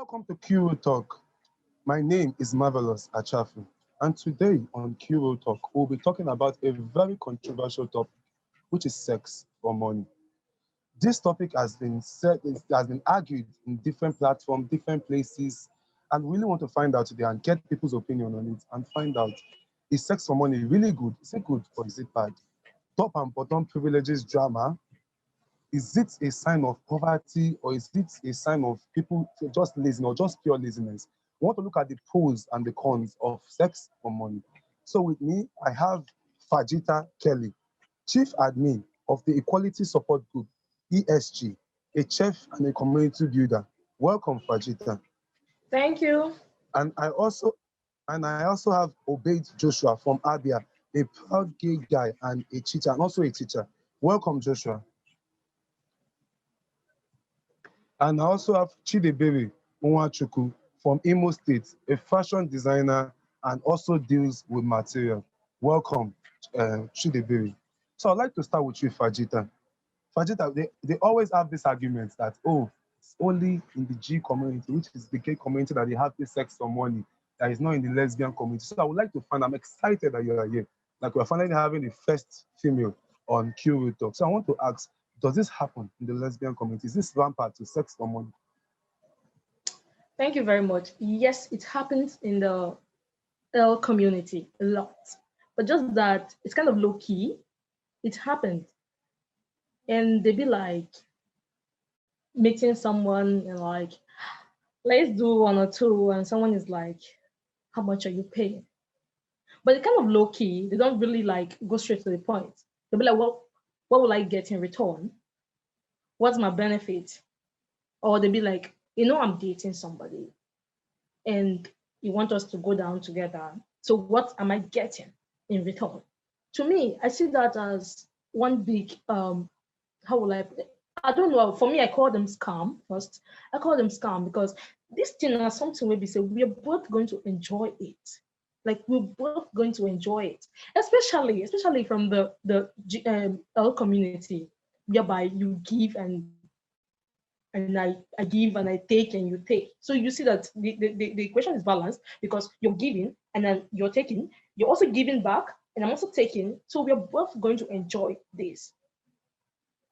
Welcome to Q Talk. My name is Marvelous Achafu, and today on Q Talk, we'll be talking about a very controversial topic, which is sex for money. This topic has been said, it has been argued in different platforms, different places, and we really want to find out today and get people's opinion on it and find out, is sex for money really good? Is it good or is it bad? Top and bottom privileges drama. Is it a sign of poverty or is it a sign of people just lazy or just pure laziness? We want to look at the pros and the cons of sex for money. So with me, I have Fajita Kelly, Chief Admin of the Equality Support Group, ESG, a chef and a community builder. Welcome, Fajita. Thank you. And I also have Obeyed Joshua from Abia, a proud gay guy and a teacher, and also a teacher. Welcome, Joshua. And I also have Chidebere Nwachuku from Imo State, a fashion designer and also deals with material. Welcome, Chidebere. So I'd like to start with you, Fajita. Fajita, they always have this argument that, oh, it's only in the G community, which is the gay community, that they have this sex for money, that is not in the lesbian community. So I would like to find, I'm excited that you are here. Like we're finally having the first female on Q Talk. So I want to ask, does this happen in the lesbian community? Is this rampant to sex for money? Thank you very much. Yes, it happens in the L community a lot, but just that it's kind of low key. It happened, and they be like meeting someone and like, let's do one or two, and someone is like, how much are you paying? But it's kind of low key. They don't really like go straight to the point. They'll be like, well, what will I get in return? What's my benefit? Or they'll be like, I'm dating somebody and you want us to go down together. So what am I getting in return? To me, I see that as one big, how will I put it? I don't know. For me, I call them scam first. I call them scam because this thing is something where we say we are both going to enjoy it. Like we're both going to enjoy it, especially from the L community, whereby you give and I give and I take and you take. So you see that the equation is balanced because you're giving and then you're taking, you're also giving back, and I'm also taking. So we're both going to enjoy this.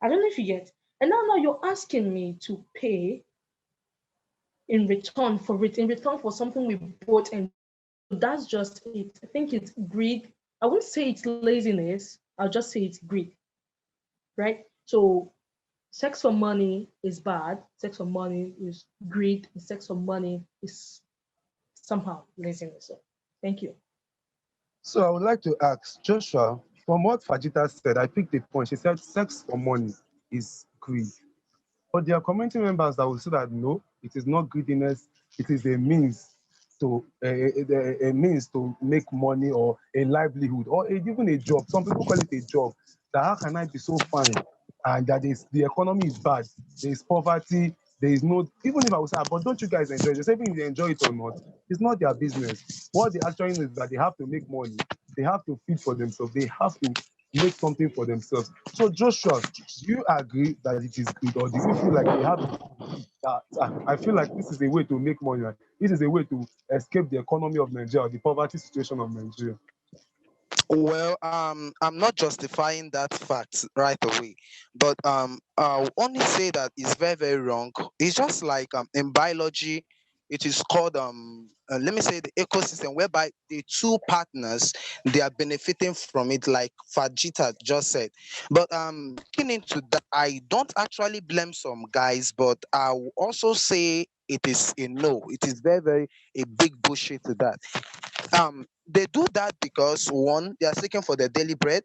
I don't know if you get. And now you're asking me to pay in return for something we both enjoy. That's just it. I think it's greed. I wouldn't say it's laziness. I'll just say it's greed, right? So sex for money is bad. Sex for money is greed. And sex for money is somehow laziness. So, thank you. So I would like to ask Joshua, from what Fajita said, I picked a point. She said sex for money is greed. But there are community members that will say that no, it is not greediness, it is a means to make money or a livelihood or even a job. Some people call it a job. That how can I be so fine and that the economy is bad, there is poverty, there is no, even if I would say, but don't you guys enjoy it? Just even if they enjoy it or not, it's not their business. What they actually know is that they have to make money, they have to feed for themselves, they have to make something for themselves. So Joshua, do you agree that it is good, or do you feel like they have that? I feel like this is a way to make money. This is a way to escape the economy of Nigeria, the poverty situation of Nigeria. Well, I'm not justifying that fact right away, but I'll only say that it's very, very wrong. It's just like in biology, it is called let me say the ecosystem whereby the two partners they are benefiting from it, like Fajita just said. But looking into that, I don't actually blame some guys, but I will also say it is a no. It is very, very a big bullshit to that. They do that because one, they are seeking for their daily bread.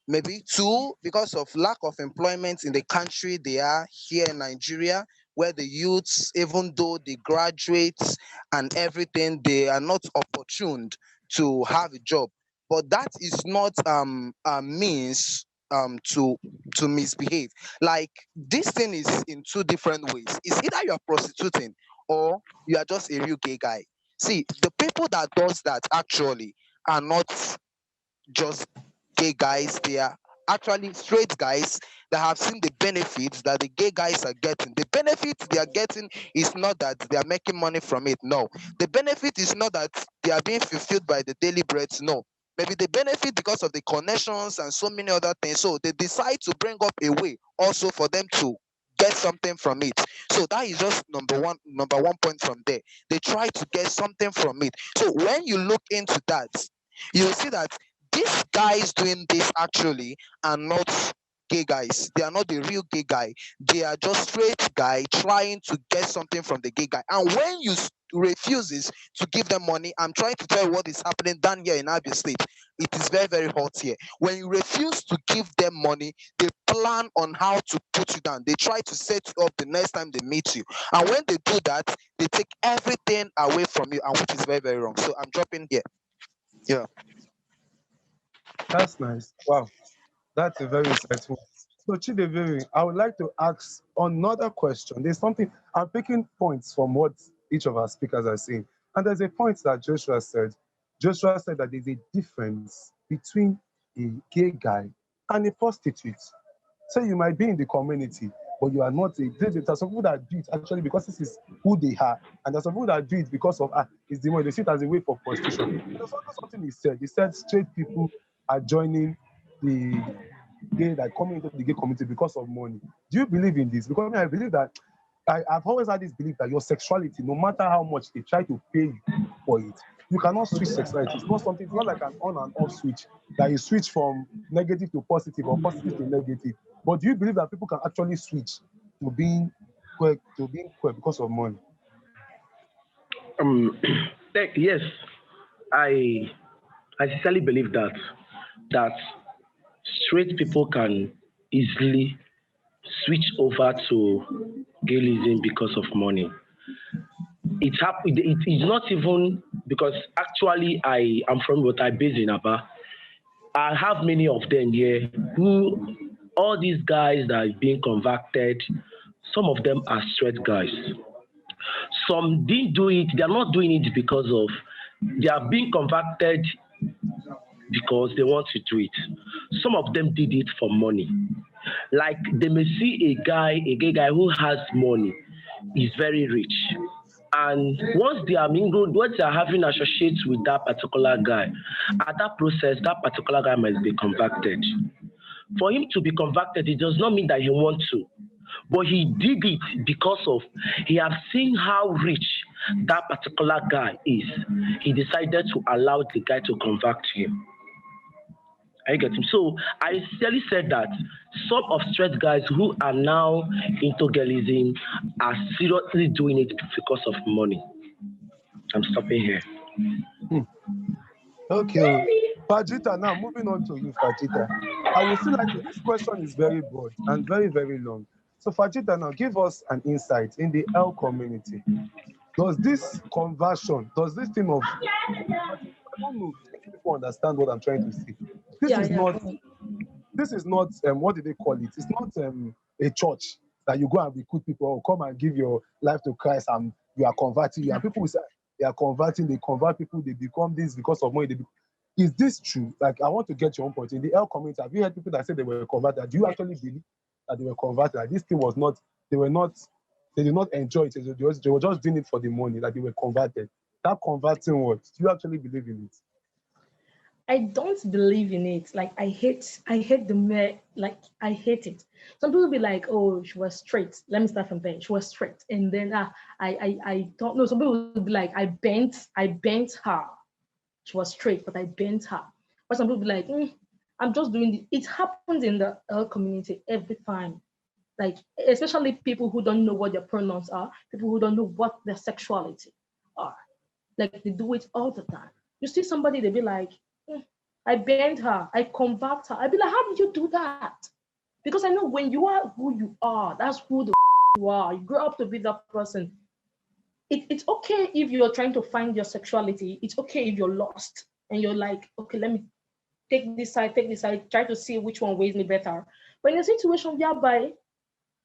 Maybe two, because of lack of employment in the country they are here in Nigeria, where the youths, even though they graduate and everything, they are not opportuned to have a job. But that is not a means to misbehave. Like this thing is in two different ways. It's either you are prostituting or you are just a real gay guy. See, the people that does that actually are not just gay guys. They are actually straight guys that have seen the benefits that the gay guys are getting. The benefits they are getting is not that they are making money from it. No. The benefit is not that they are being fulfilled by the daily breads. No. Maybe the benefit because of the connections and so many other things. So they decide to bring up a way also for them to get something from it. So that is just number one point from there. They try to get something from it. So when you look into that, you will see that these guys doing this actually are not gay guys. They are not the real gay guy. They are just straight guy trying to get something from the gay guy. And when you refuses to give them money, I'm trying to tell you what is happening down here in Abia State. It is very, very hot here. When you refuse to give them money, they plan on how to put you down. They try to set you up the next time they meet you. And when they do that, they take everything away from you, and which is very, very wrong. So I'm dropping here. Yeah. That's nice. Wow. That's a very insightful. So Chidevere, I would like to ask another question. There's something I'm picking points from what each of our speakers are saying. And there's a point that Joshua said. Joshua said that there's a difference between a gay guy and a prostitute. So you might be in the community, but you are not a. There's some people that do it actually because this is who they are, and there's some people that do it because of it's the way they see it as a way for prostitution. There's also something he said. He said straight people are joining the gay, like coming into the gay community because of money. Do you believe in this? Because I believe that I've always had this belief that your sexuality, no matter how much they try to pay you for it, you cannot switch sexuality. It's not something. It's not like an on and off switch that you switch from negative to positive or positive to negative. But do you believe that people can actually switch to being queer because of money? Um, yes, I I sincerely believe that straight people can easily switch over to gayism because of money. It happened. It is not even because actually I am from what I base in Aba. I have many of them here who all these guys that are being converted. Some of them are straight guys. Some didn't do it. They are not doing it because of they are being converted because they want to do it. Some of them did it for money. Like they may see a gay guy who has money, is very rich. And once they are mingled, once they are having associates with that particular guy, at that process, that particular guy must be converted. For him to be converted, it does not mean that he wants to, but he did it because of he have seen how rich that particular guy is. He decided to allow the guy to convert him. I get him. So I sincerely said that some of straight guys who are now into girlism are seriously doing it because of money. I'm stopping here. Hmm. Okay. Fajita, now moving on to you, Fajita. I would still like to, this question is very broad and very, very long. So Fajita, now give us an insight in the L community. Does this conversion, does this thing of, I don't know if people understand what I'm trying to say. This Yeah, is yeah. not, this is not, what do they call it? It's not a church that you go and recruit people or come and give your life to Christ and you are converting. You are people who say they are converting, they convert people, they become this because of money. Is this true? Like, I want to get your own point. In the L community, have you heard people that say they were converted? Do you actually believe that they were converted? Like, this thing was not, they were not, they did not enjoy it. They were just doing it for the money, that they were converted. That converting what? Do you actually believe in it? I don't believe in it. Like I hate the mere, like I hate it. Some people be like, oh, she was straight. Let me start from there. She was straight. And then I don't know. Some people will be like, I bent her. She was straight, but I bent her. But some people be like, I'm just doing it. It happens in the L community every time. Like, especially people who don't know what their pronouns are, people who don't know what their sexuality are. Like they do it all the time. You see somebody, they be like, I bend her, I convert her. I be like, how did you do that? Because I know when you are who you are, that's who the you are. You grow up to be that person. It's okay if you're trying to find your sexuality. It's okay if you're lost and you're like, okay, let me take this side, try to see which one weighs me better. But in a situation whereby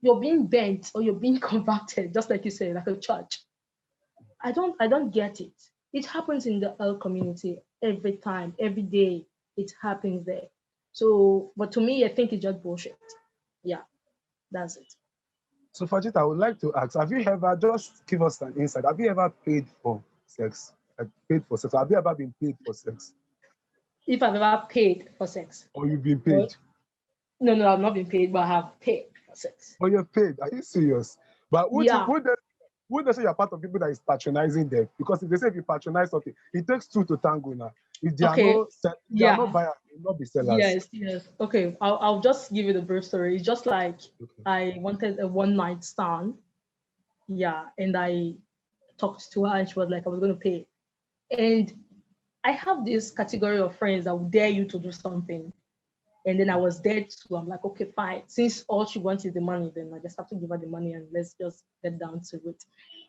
you're being bent or you're being converted, just like you said, like a church, I don't get it. It happens in the L community every time, every day. It happens there. So, but to me, I think it's just bullshit. Yeah, that's it. So Fajita, I would like to ask, have you ever, just give us an insight, have you ever paid for sex? Like paid for sex? Have you ever been paid for sex? If I've ever paid for sex, Or you've been or paid? no, I've not been paid, but I have paid for sex. Or you're paid? Are you serious? But Yeah, would they say you're part of people that is patronizing them? Because if they say if you patronize something, it takes two to tango now. If they are okay, no, if they are not yeah, buyers, they will not be sellers. yes. Okay, I'll just give you the brief story. It's just like Okay. I wanted a one night stand. Yeah, and I talked to her and she was like, I was going to pay. And I have this category of friends that will dare you to do something. And then I was there too. I'm like, okay, fine. Since all she wants is the money, then I just have to give her the money and let's just get down to it.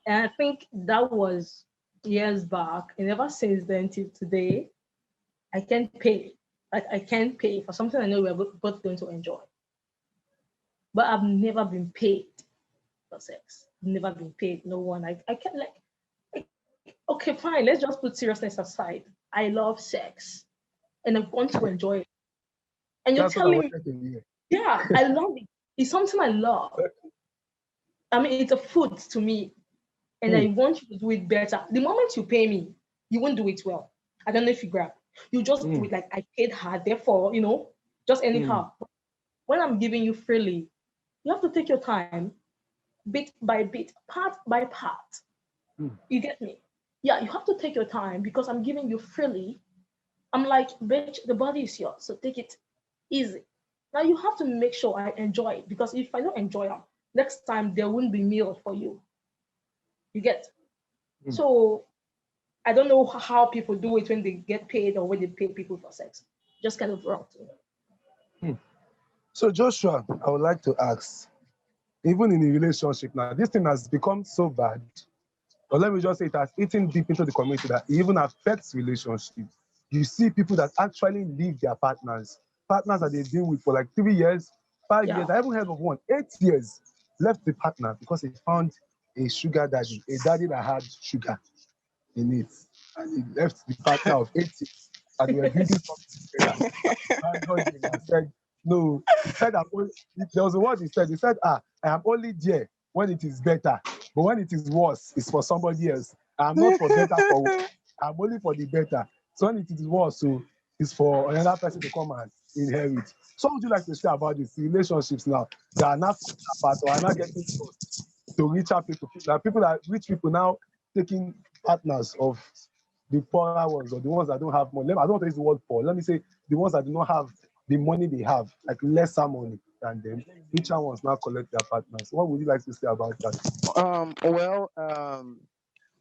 And I think that was years back. And ever since then till today, I can't pay. Like I can't pay for something I know we're both going to enjoy. But I've never been paid for sex. Never been paid. No one. I can't like, okay, fine. Let's just put seriousness aside. I love sex and I want to enjoy it. And you're That's what I telling me, wanted to hear. yeah, I love it. It's something I love. I mean, it's a food to me, and I Hmm. want you to do it better. The moment you pay me, you won't do it well. I don't know if you grab. You just do Hmm. it like I paid her, therefore, just Hmm. anyhow. When I'm giving you freely, you have to take your time, bit by bit, part by part. Hmm. You get me? Yeah, you have to take your time because I'm giving you freely. I'm like, bitch, the body is yours, so take it easy. Now you have to make sure I enjoy it because if I don't enjoy it, next time there won't be meal for you. You get? Hmm. So I don't know how people do it when they get paid or when they pay people for sex. Just kind of wrong to me. Hmm. So Joshua, I would like to ask, even in a relationship now, this thing has become so bad. Or let me just say it has eaten deep into the community that it even affects relationships. You see people that actually leave their partners that they've been with for like 3 years, 5 years. Yeah, I even heard of one, 8 years, left the partner because he found a sugar daddy, a daddy that had sugar in it. And he left the partner of 8 years and they were building something together. Abandoned him and said, no, he said, there was a word he said. He said, I am only there when it is better. But when it is worse, it's for somebody else. I'm not for better for worse. I'm only for the better. So when it is worse, so it's for another person to come and inherit. So what would you like to say about these relationships now that are not apart or are not getting close to richer people? That people that rich people now taking partners of the poorer ones or the ones that don't have money. I don't want to use the word poor. Let me say the ones that do not have the money they have, like lesser money than them. Richer ones now collect their partners. What would you like to say about that? Well,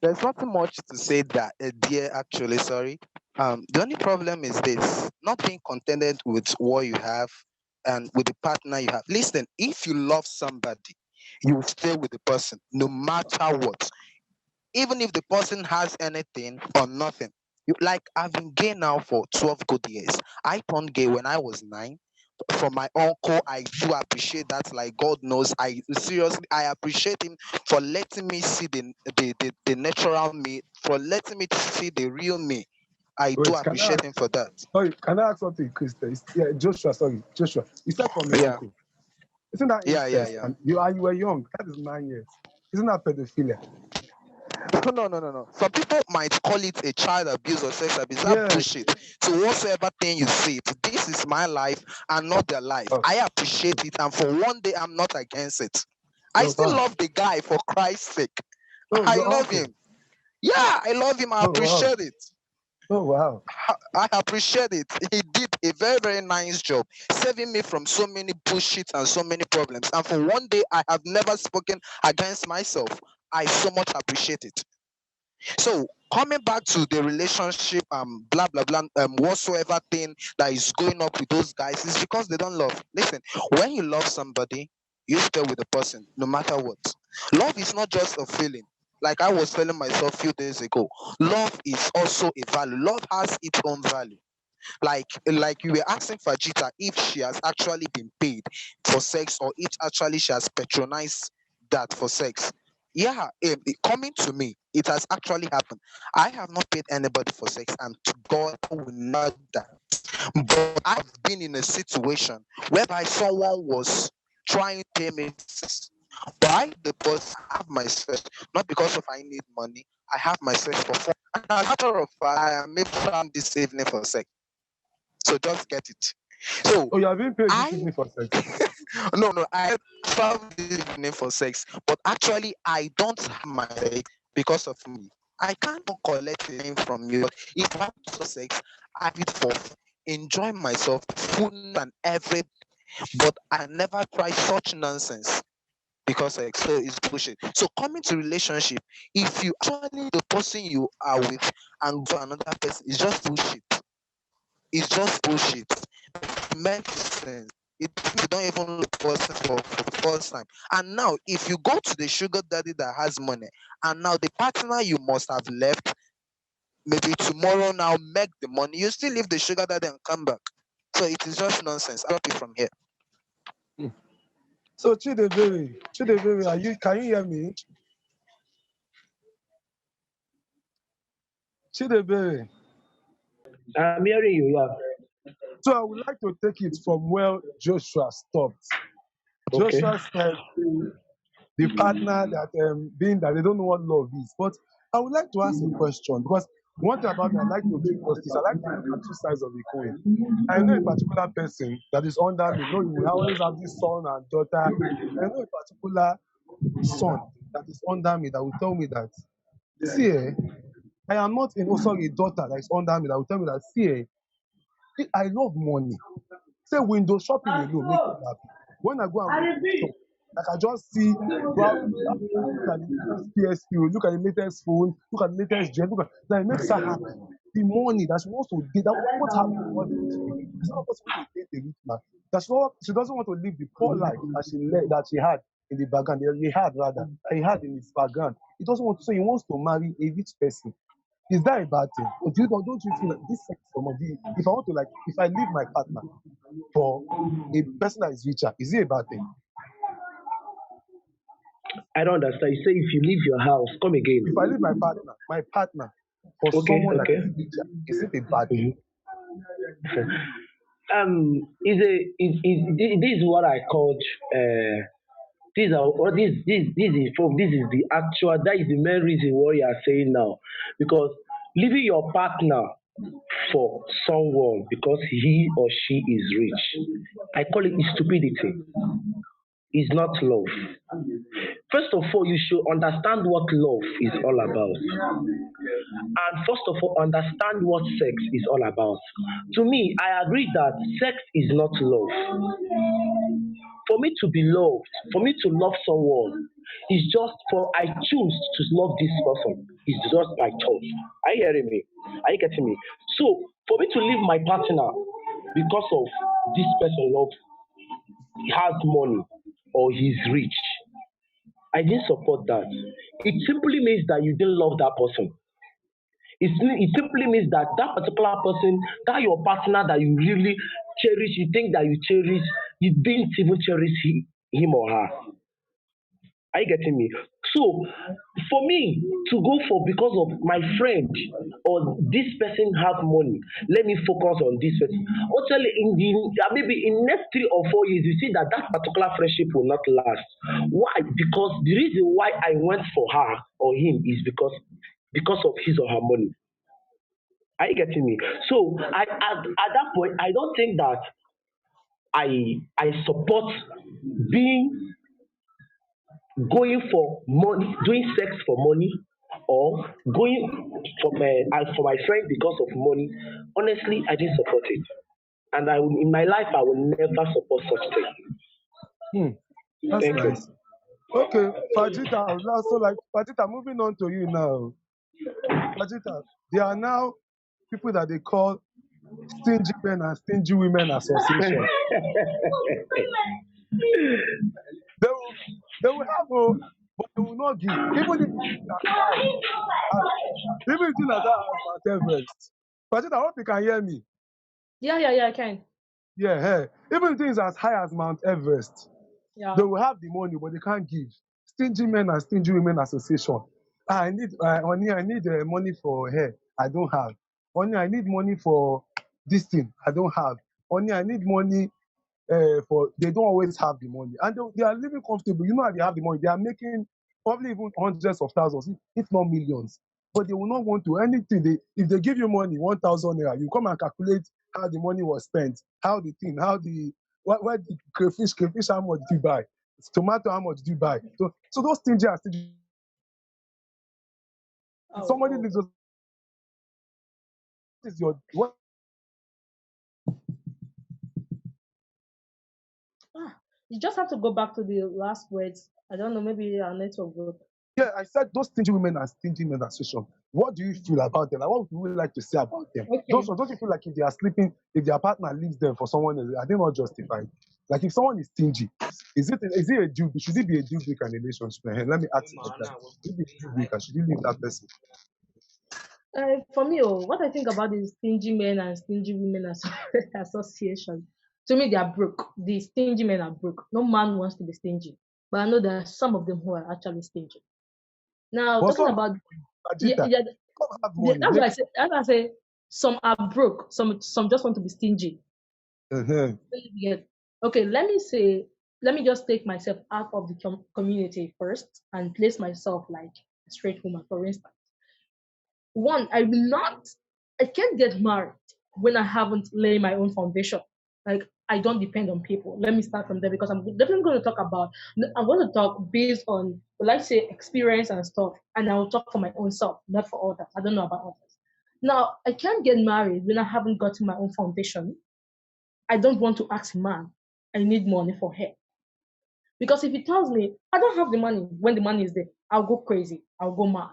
there's nothing much to say that, dear. Actually, sorry. The only problem is this: not being contented with what you have and with the partner you have. Listen, if you love somebody, you will stay with the person no matter what, even if the person has anything or nothing. Like I've been gay now for 12 good years. I turned gay when I was 9. From my uncle, I do appreciate that. Like God knows, I seriously I appreciate him for letting me see the natural me, for letting me see the real me. I do Wait, appreciate him for that. can I ask something, Krista? Yeah, Joshua, sorry, Joshua. You said from your Yeah, uncle. Isn't that yeah, yeah, incest? yeah. And you were young. That is 9 years. Isn't that pedophilia? No. Some people might call it a child abuse or sex abuse. That Yeah. bullshit. So whatsoever thing you see, this is my life and not their life. Oh, I appreciate it, and for one day, I'm not against it. I oh still wow. love the guy for Christ's sake. Oh, I your love uncle. him. Yeah, I love him. I Oh wow. appreciate it. Oh wow. I appreciate it. He did a very, very nice job saving me from so many bullshit and so many problems. And for one day, I have never spoken against myself. I so much appreciate it. So coming back to the relationship, blah blah blah, whatsoever thing that is going up with those guys is because they don't love. Listen, when you love somebody, you stay with the person no matter what. Love is not just a feeling. Like I was telling myself a few days ago, love is also a value. Love has its own value. Like you were asking Fajita if she has actually been paid for sex or if actually she has patronized that for sex. Yeah, coming to me, it has actually happened. I have not paid anybody for sex, and to God, I will never do that. But I've been in a situation whereby someone was trying to pay me sex. But I, the boss, have my search, not because of I need money. I have my search for fun. And as a matter of fact, I am maybe trying this evening for sex. So just get it. So Oh, you have been paid this I evening for sex. no, I travel this evening for sex, but actually I don't have my sex because of me. I can't collect anything from you. But if I have to sex, I have it for enjoy myself, food and every. But I never try such nonsense because so it's bullshit. So coming to relationship, if you actually the person you are with and go to another person, it's just bullshit. It's just bullshit. It makes sense. It you don't even look person for the first time. And now, if you go to the sugar daddy that has money, and now the partner you must have left, maybe tomorrow now make the money, you still leave the sugar daddy and come back. So it is just nonsense. I'll be from here. So Chidebere, can you hear me? Chidebere. I'm hearing you, yeah. So I would like to take it from where Joshua stopped. Okay. Joshua said the partner that being that they don't know what love is. But I would like to ask a question because one thing about me, I like to give justice. I like to look at two sides of the coin. I know a particular person that is under me. No, you will always have this son and daughter. I know a particular son that is under me that will tell me that, see, I am not in, oh, sorry, a daughter that is under me that will tell me that, see, I love money. Say window shopping alone make me happy. When I go and go to the store, like I just see, probably look at the latest PSP, look at the latest phone, look at the latest jet, look at that, it makes her happy. The money that she wants to date, that what her money is for. It's not possible to date a rich man. That she doesn't want to live the poor life that she had in the background, that he had in his background. He doesn't want to, so he wants to marry a rich person. Is that a bad thing? Or don't you feel like this sex from if I want to like if I leave my partner for a person that is richer, is it a bad thing? I don't understand. You say if you leave your house, come again. If I leave my partner for Okay, someone okay. that is richer, is it a bad thing? This is what I called these are what this is the actual that is the main reason why you are saying now, because leaving your partner for someone because he or she is rich, I call it stupidity. Is not love. First of all, you should understand what love is all about. And first of all, understand what sex is all about. To me, I agree that sex is not love. For me to be loved, for me to love someone, is just for I choose to love this person. It's just by choice. Are you hearing me? Are you getting me? So for me to leave my partner because of this person loves, he has money or he's rich, I didn't support that. It simply means that you didn't love that person. It simply means that that particular person, that your partner that you really cherish, you think that you cherish, you didn't even cherish him or her. Are you getting me? So, for me to go for because of my friend or this person have money, let me focus on this person. Actually, in the maybe in next 3 or 4 years, you see that that particular friendship will not last. Why? Because the reason why I went for her or him is because of his or her money. Are you getting me? So at that point, I don't think that I support being going for money, doing sex for money, or going for my friend because of money. Honestly, I didn't support it, and in my life I will never support such thing. That's Thank you. nice. Okay, Fajita, now so like Fajita, moving on to you now. Fajita, there are now people that they call Stingy Men and Stingy Women Association. They will have but they will not give. Even if it is as even if it is as high as Mount Everest. Fajita, I hope you can hear me. Yeah, I can. Yeah, hey. Even if it is as high as Mount Everest, Yeah. they will have the money, but they can't give. Stingy Men and Stingy Women Association. I need money for hair. I don't have. Honey, I need money for this thing I don't have. Only I need money for they don't always have the money. And they are living comfortable. You know how they have the money. They are making probably even hundreds of thousands, if not millions. But they will not want to anything. If they give you money, 1,000 naira, you come and calculate how the money was spent, how the thing, how the what the crayfish, how much did you buy? Tomato, how much did you buy? So those things are still Oh, somebody oh. needs to what is your what Ah, you just have to go back to the last words. I don't know, maybe our network broke. yeah, I said those stingy women and stingy men association. What do you feel about them? Like, what would you like to say about them? Those Okay. ones, don't you feel like if they are sleeping, if their partner leaves them for someone else, are they not justified? Like if someone is stingy, is it a deal? Should it be a deal breaker in a relationship? Let me ask you like that. Should it be a deal breaker? Should you leave that person? For me, what I think about the stingy men and stingy women association, to me, they are broke. The stingy men are broke. No man wants to be stingy. But I know there are some of them who are actually stingy. Now, But talking some about, yeah, Ajita, yeah, come have money. that's why Make I say some are broke. Some just want to be stingy. uh-huh. Yeah. Okay, let me just take myself out of the community first and place myself like a straight woman, for instance. One, I can't get married when I haven't laid my own foundation. Like, I don't depend on people. Let me start from there because I'm definitely going to talk about, I'm going to talk based on, well, let's say, experience and stuff. And I will talk for my own self, not for others. I don't know about others. Now, I can't get married when I haven't gotten my own foundation. I don't want to ask a man. I need money for her. Because if he tells me I don't have the money when the money is there, I'll go crazy. I'll go mad.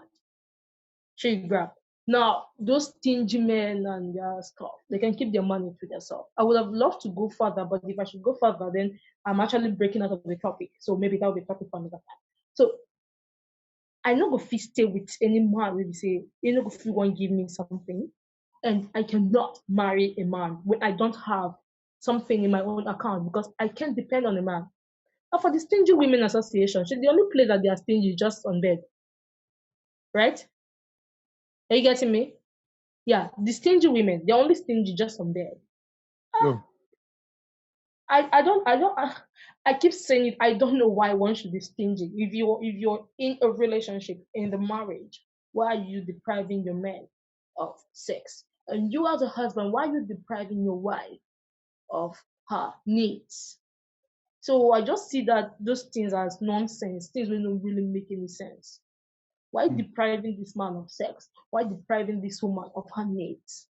She grab. Now, those stingy men and their stuff, they can keep their money to themselves. I would have loved to go further, but if I should go further, then I'm actually breaking out of the topic. So maybe that will be a topic for another time. So I know go fit stay with any man will say, you know, if you want give me something, and I cannot marry a man when I don't have something in my own account because I can't depend on a man. Now for the Stingy Women Association, the only place that they are stingy is just on bed, right? Are you getting me? Yeah, the stingy women, they're only stingy just on bed. No. I keep saying it. I don't know why one should be stingy. If you're in a relationship, in the marriage, why are you depriving your man of sex? And you as a husband, why are you depriving your wife of her needs? So I just see that those things as nonsense, things will don't really make any sense. Why Hmm. depriving this man of sex? Why depriving this woman of her needs?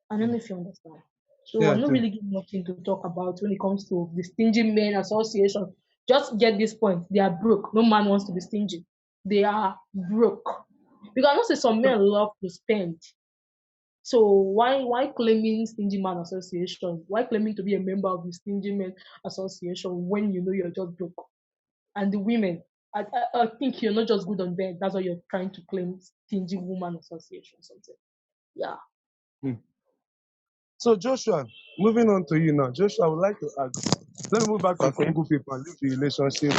I don't Hmm. know if you understand. So Yeah, I I'm not do. really giving nothing to talk about when it comes to the Stingy Men Association. Just get this point. They are broke. No man wants to be stingy. They are broke. Because I know say some men love to spend. So why claiming Stingy Man Association? Why claiming to be a member of the Stingy Men Association when you know you're just broke? And the women, I think you're not just good on bed. That's why you're trying to claim Stingy Woman Association something. Yeah. Hmm. So Joshua, moving on to you now. Joshua, I would like to ask. Let me move back to Okay. single people and leave the relationship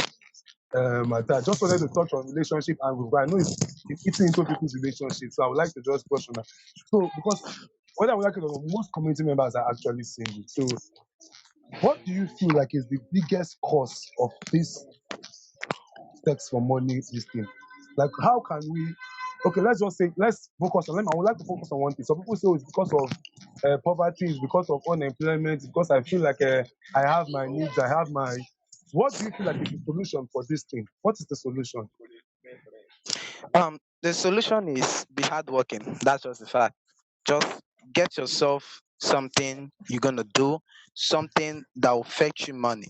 matter. Just wanted to touch on relationship and I know it's eating into people's relationships, so I would like to just brush on that. So because what I would like to know, most community members are actually single. So what do you feel like is the biggest cause of this sex for money this thing? Like how can we okay, let's just say let's focus on I would like to focus on one thing. Some people say it's because of poverty, it's because of unemployment, it's because I feel like I have my needs, I have my what do you feel like is the solution for this thing? What is the solution? The solution is be hardworking. That's just the fact. Just get yourself something you're gonna do, something that will fetch you money.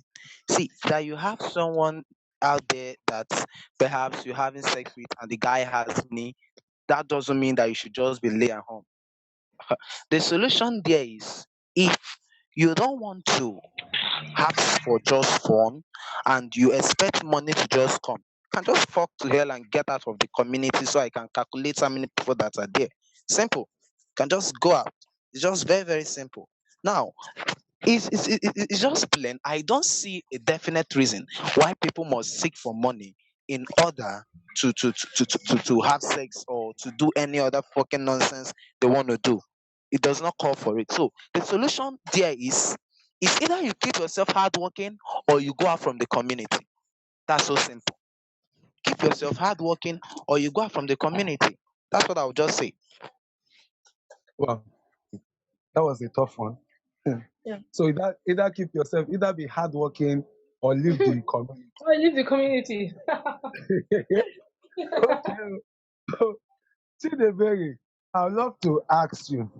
See that you have someone out there that perhaps you're having sex with and the guy has money, that doesn't mean that you should just be lay at home. The solution there is if you don't want to have sex for just fun and you expect money to just come, you can just fuck to hell and get out of the community so I can calculate how many people that are there. Simple. You can just go out. It's just very, very simple. Now, it's just plain. I don't see a definite reason why people must seek for money in order to have sex or to do any other fucking nonsense they want to do. It does not call for it. So the solution there is either you keep yourself hardworking or you go out from the community. That's so simple. Keep yourself hardworking or you go out from the community. That's what I would just say. Wow, that was a tough one. Yeah. So either keep yourself, either be hardworking or leave the community. I leave the community. Okay. So, Chidebere, I'd love to ask you,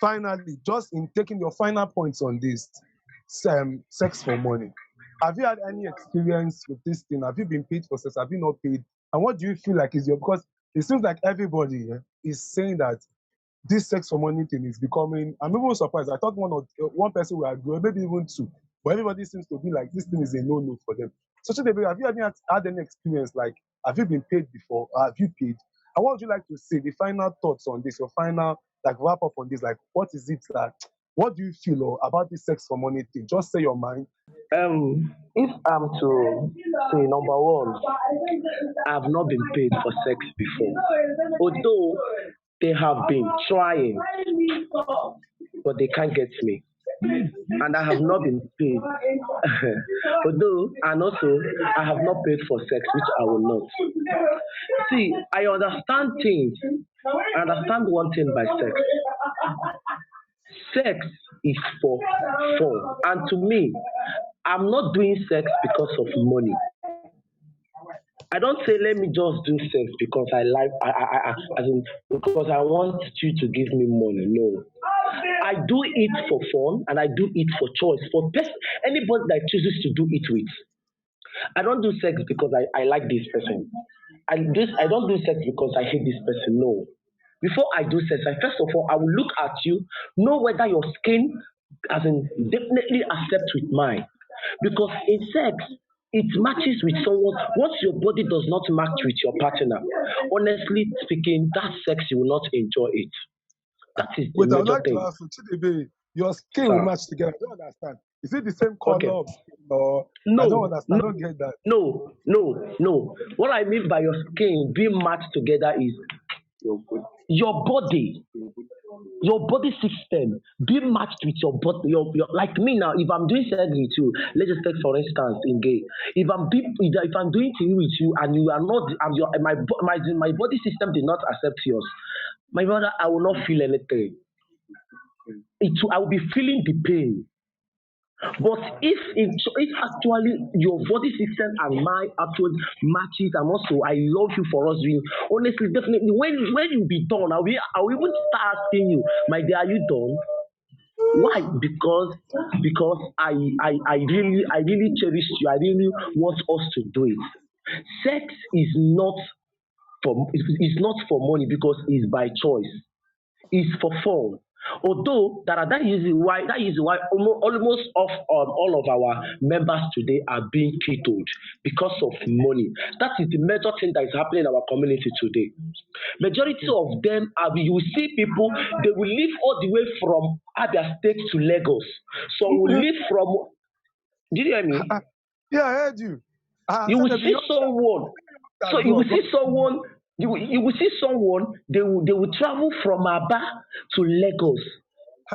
finally, just in taking your final points on this, sex for money. Have you had any experience with this thing? Have you been paid for sex? Have you not paid? And what do you feel like is your, because it seems like everybody is saying that this sex for money thing is becoming, I'm even surprised. I thought one person would agree, or maybe even two, but everybody seems to be like, this thing is a no-no for them. So Chidebere, have you had any experience, like, have you been paid before, or have you paid? And what would you like to say, the final thoughts on this, your final, like, wrap up on this, like, what is it that, what do you feel about this sex for money thing? Just say your mind. If I'm to say number one, I've not been paid for sex before. Although they have been trying, but they can't get me. And I have not been paid. Although, and also, I have not paid for sex, which I will not. See, I understand things. I understand one thing by sex. Sex is for fun. And to me, I'm not doing sex because of money. I don't say let me just do sex because I like as in, because I want you to give me money. No. I do it for fun and I do it for choice. For anybody that chooses to do it with. I don't do sex because I like this person. I don't do sex because I hate this person. No. Before I do sex, first of all, I will look at you, know whether your skin as in definitely accept with mine. Because in sex, it matches with someone. Once your body does not match with your partner, honestly speaking, that sex you will not enjoy it. That is the Wait, I would major like to thing. ask you, Chidebere, your skin will Sir. match together. I don't understand. Is it the same color Okay. of skin, or I don't No, understand? I no, don't get that. no. What I mean by your skin being matched together is your body system being matched with your body. Your like me now, if I'm doing sex with you, let's just take for instance in gay. If I'm doing things with you and you are not, my body system did not accept yours, my brother, I will not feel anything. I will be feeling the pain. But if actually your body system and mine actually matches, and also I love you for us doing, honestly, definitely, when you be done, I will even start asking you, my dear, are you done? Why? Because I really cherish you. I really want us to do it. Sex is not for money because it's by choice. It's for fun. Although that is why almost all of our members today are being killed because of money. That is the major thing that is happening in our community today. Majority of them you will see people, they will live all the way from Abia State to Lagos. So will live from. Did you hear me? Yeah, I heard you. You will see someone. So you will see someone. You will see someone. They will travel from Aba to Lagos.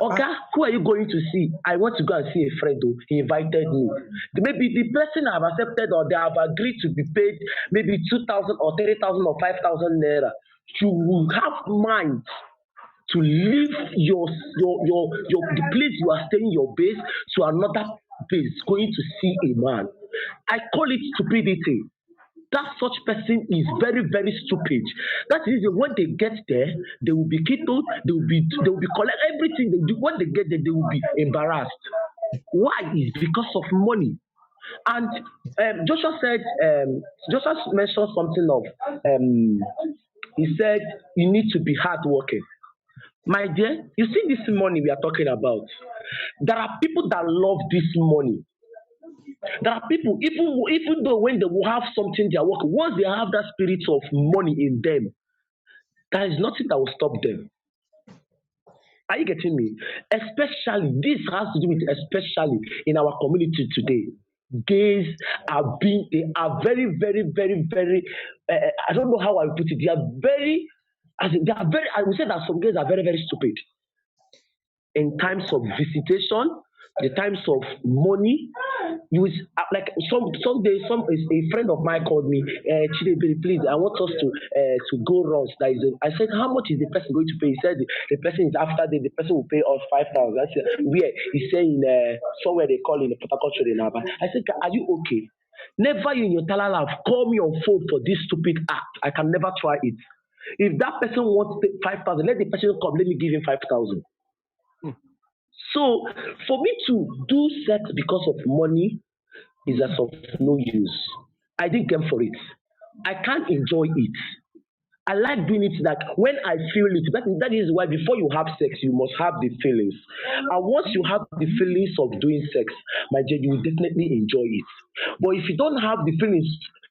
Okay, who are you going to see? I want to go and see a friend. He invited me. Maybe the person have accepted or they have agreed to be paid maybe 2,000 or 3,000 or 5,000 naira. You will have mind to leave the place you are staying, your base, to another place, going to see a man. I call it stupidity. That such person is very, very stupid. That is when they get there, they will be kidnapped, they will be collect everything they do. When they get there, they will be embarrassed. Why? Is because of money. And Joshua mentioned something of he said you need to be hardworking. My dear, you see this money we are talking about. There are people that love this money. There are people, even though when they will have something they are working, once they have that spirit of money in them, there is nothing that will stop them. Are you getting me? Especially, this has to do with especially in our community today. Gays they are very, very, very, very, I don't know how I put it, they are very, I would say that some gays are very, very stupid. in times of visitation, the times of money. You like some days, a friend of mine called me, Chidebere, please, I want us to go runs. I said, how much is the person going to pay? He said the person is after the person will pay us 5,000. I said, where? He said in somewhere they call in the Port Harcourt Trading Hub. I said, are you okay? Never in your entire life call me on phone for this stupid act. I can never try it. If that person wants 5,000, let the person come. Let me give him 5,000. So for me to do sex because of money is as of no use. I didn't come for it. I can't enjoy it. I like doing it like when I feel it. That is why before you have sex, you must have the feelings. And once you have the feelings of doing sex, my dear, you will definitely enjoy it. But if you don't have the feelings,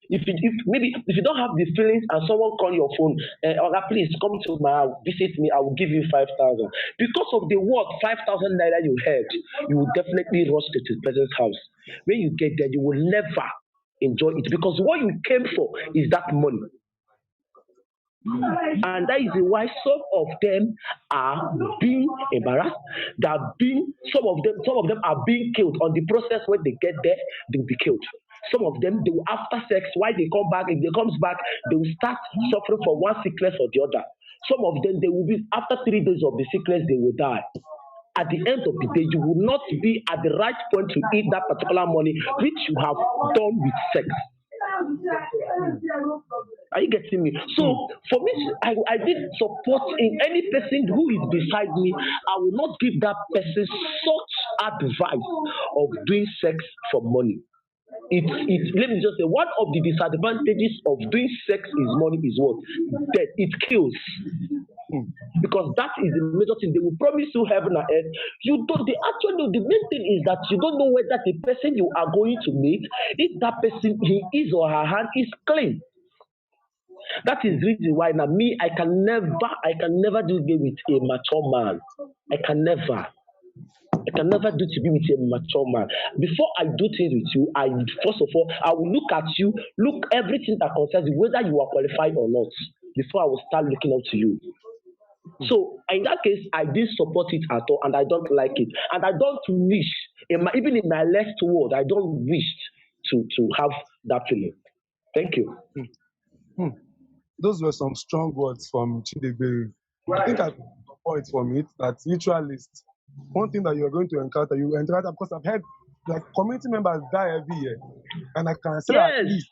if you don't have the feelings and someone call your phone, Oga, please come to my house, visit me, I will give you 5,000. Because of the word 5,000 naira you heard, you will definitely rush to the person's house. When you get there, you will never enjoy it because what you came for is that money. And that is why some of them are being embarrassed. Some of them are being killed on the process. When they get there, they will be killed. Some of them, they will, after sex, while they come back, if they comes back, they will start suffering from one sickness or the other. Some of them, they will be after 3 days of the sickness, they will die. At the end of the day, you will not be at the right point to eat that particular money which you have done with sex. Are you getting me? So for me, I did support in any person who is beside me. I will not give that person such advice of doing sex for money. Let me just say, one of the disadvantages of doing sex is money is what? That it kills. Because that is the major thing. They will promise you heaven and earth. You don't. The main thing is that you don't know whether the person you are going to meet, if that person, his or her hand is clean. That is the reason why now me, I can never do it with a mature man. I can never do to be with a mature man. Before I do things with you, first of all, I will look at you, look everything that concerns you, whether you are qualified or not, before I will start looking up to you. So in that case, I didn't support it at all, and I don't like it, and I don't wish, even in my last word, I don't wish to have that feeling. Thank you. Those were some strong words from Chidebere. I think I got the point from it that ritualist, one thing that you're going to encounter, because I've heard like community members die every year, and I can say Yes. at least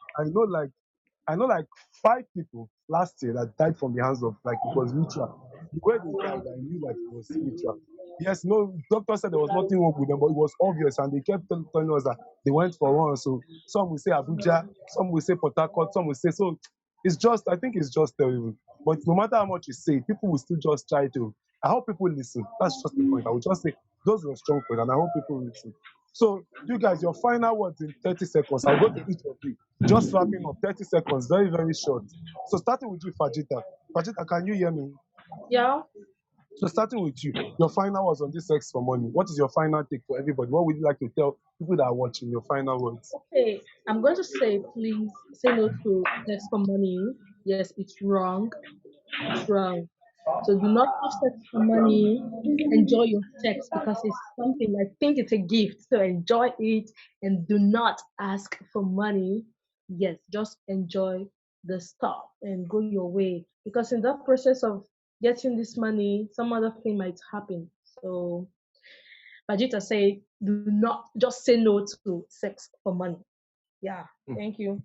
I know like 5 people last year that died from the hands of like it was ritual. The way they died, I knew that it was ritual. Yes, no, doctor said there was nothing wrong with them, but it was obvious, and they kept telling us that they went for one. So some will say Abuja, some will say Port Harcourt, some will say so. I think it's just terrible. But no matter how much you say, people will still just try to. I hope people listen. That's just the point. I would just say those were strong points, and I hope people listen. So, you guys, your final words in 30 seconds. I'll go to each of you. Just wrapping up, 30 seconds, very, very short. So, starting with you, Fajita. Fajita, can you hear me? Yeah. So, starting with you, your final words on this sex for money. What is your final take for everybody? What would you like to tell people that are watching? Your final words. Okay, I'm going to say, please say no to sex for money. Yes, it's wrong. It's wrong. So do not have sex for money. Enjoy your sex because it's something, I think it's a gift. So enjoy it and do not ask for money. Yes, just enjoy the stuff and go your way. Because in that process of getting this money, some other thing might happen. So Bajita say, do not just say no to sex for money. Yeah, thank you.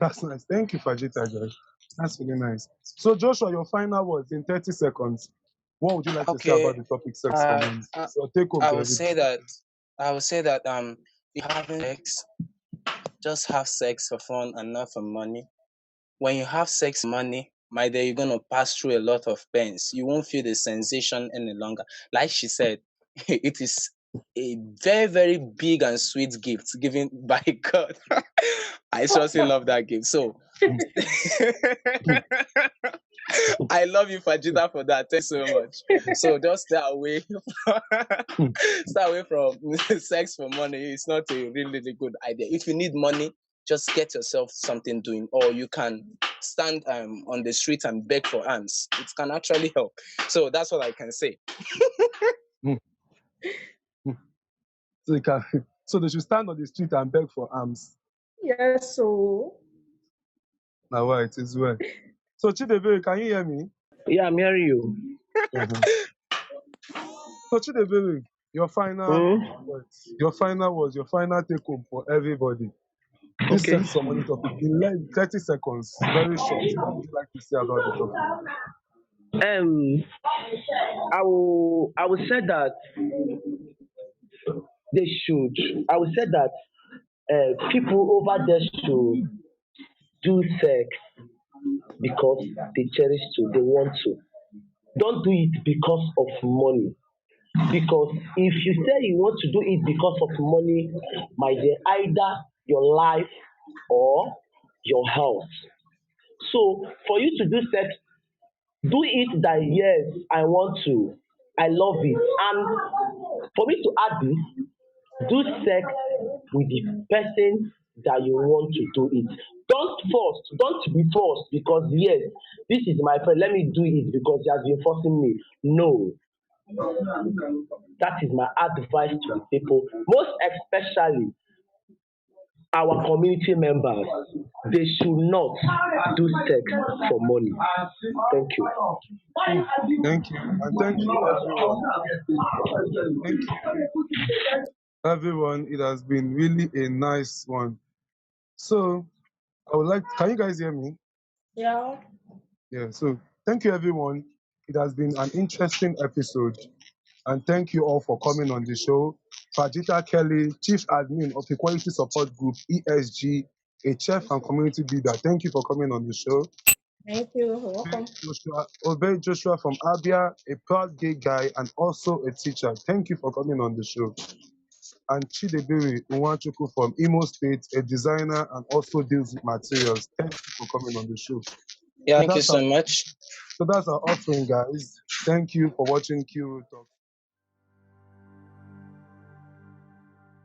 That's nice. Thank you, Fajita, guys. That's really nice. So, Joshua, your final words in 30 seconds. What would you like to say Okay. about the topic sex for money? So, take home I to would say everybody. that if you're having sex, just have sex for fun and not for money. When you have sex for money, my dear, you're gonna pass through a lot of pains. You won't feel the sensation any longer. Like she said, it is a very, very big and sweet gift given by God. I seriously love that gift. So I love you, Fajita, for that. Thanks so much. So just stay away stay away from sex for money. It's not a really, really good idea. If you need money, just get yourself something doing, or you can stand on the street and beg for alms. It can actually help. So that's what I can say. Mm. So you can, so they should stand on the street and beg for alms. Yes, so Now why it is well. So Chidebe, can you hear me? Yeah, I'm hearing you. Uh-huh. So Chidebe, your final Hmm? words, your final take home for everybody. This Okay. sex for money topic in 30 seconds, very short. What would you like to say about the topic? I will say that they should. I will say that people over there should do sex because they cherish to, they want to. Don't do it because of money. Because if you say you want to do it because of money, my dear, either your life or your health. So for you to do sex, do it that yes, I want to, I love it. And for me to add this, do sex with the person that you want to do it. Don't be forced because yes, this is my friend, let me do it because he has been forcing me. No, that is my advice to the people, most especially our community members. They should not do sex for money. Thank you. Thank you. And thank you, everyone. Thank you, everyone. It has been really a nice one. So, I would like, can you guys hear me? yeah. Yeah, so thank you, everyone. It has been an interesting episode. And thank you all for coming on the show. Fajita Kelly, Chief Admin of Equality Support Group, ESG, a chef and community leader. Thank you for coming on the show. Thank you. You're welcome. Obey Joshua from Abia, a proud gay guy and also a teacher. Thank you for coming on the show. And Chidebere Nwachuku from Imo State, a designer and also deals with materials. Thank you for coming on the show. Yeah, thank you so much. So that's our offering, guys. Thank you for watching Q Talk.